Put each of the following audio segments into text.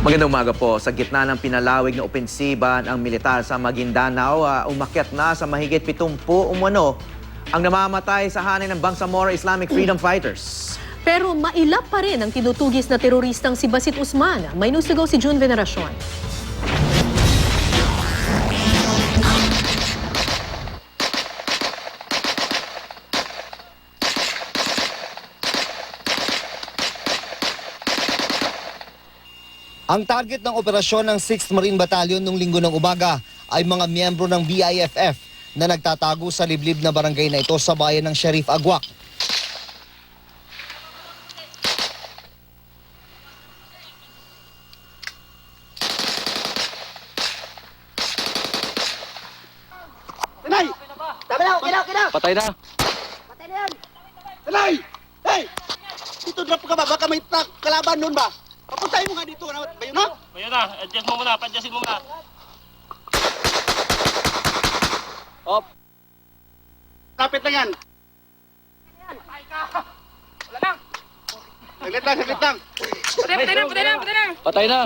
Magandang umaga po. Sa gitna ng pinalawig na opensiba ng militar sa Maguindanao, umakyat na sa mahigit 70 umano ang namamatay sa hanay ng Bangsamoro Islamic Freedom Fighters. Pero mailap pa rin ang tinutugis na teroristang si Basit Usman. May nusugaw si June Veneracion. Ang target ng operasyon ng 6th Marine Battalion nung linggo ng umaga ay mga miyembro ng BIFF na nagtatago sa liblib na barangay na ito sa bayan ng Sharif Agwak. Tanay! Sabi na, kinaw! Patay na. Patay na yan! Tanay! Hey! Dito drop ka ba? Baka may kalaban nun ba? Papuntahin mo nga dito. Bayo na? Bayo na. Adjust mo muna. Pa-adjustin mo muna. Op! Kapit lang yan. Wala lang. Saglit lang. Patay na.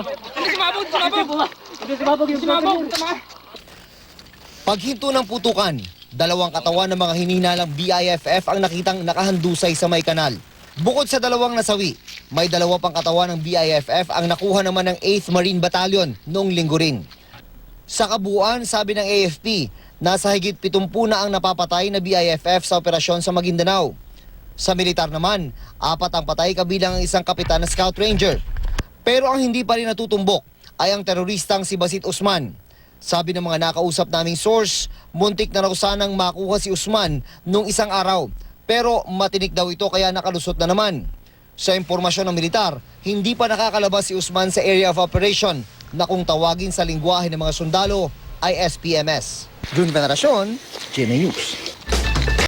Paghinto ng putukan, dalawang katawan ng mga hinihinalang BIFF ang nakitang nakahandusay sa may kanal. Bukod sa dalawang nasawi, may dalawa pang katawan ng BIFF ang nakuha naman ng 8th Marine Battalion noong linggo rin. Sa kabuuan, sabi ng AFP, nasa higit 70 na ang napapatay na BIFF sa operasyon sa Maguindanao. Sa militar naman, 4 ang patay kabilang ang isang kapitan na Scout Ranger. Pero ang hindi pa rin natutumbok ay ang teroristang si Basit Usman. Sabi ng mga nakausap naming source, muntik na raw sanang makuha si Usman nung isang araw. Pero matinik daw ito kaya nakalusot na naman. Sa impormasyon ng militar, hindi pa nakakalabas si Usman sa area of operation na kung tawagin sa lingwahe ng mga sundalo ay SPMS. June Veneracion, GMA News.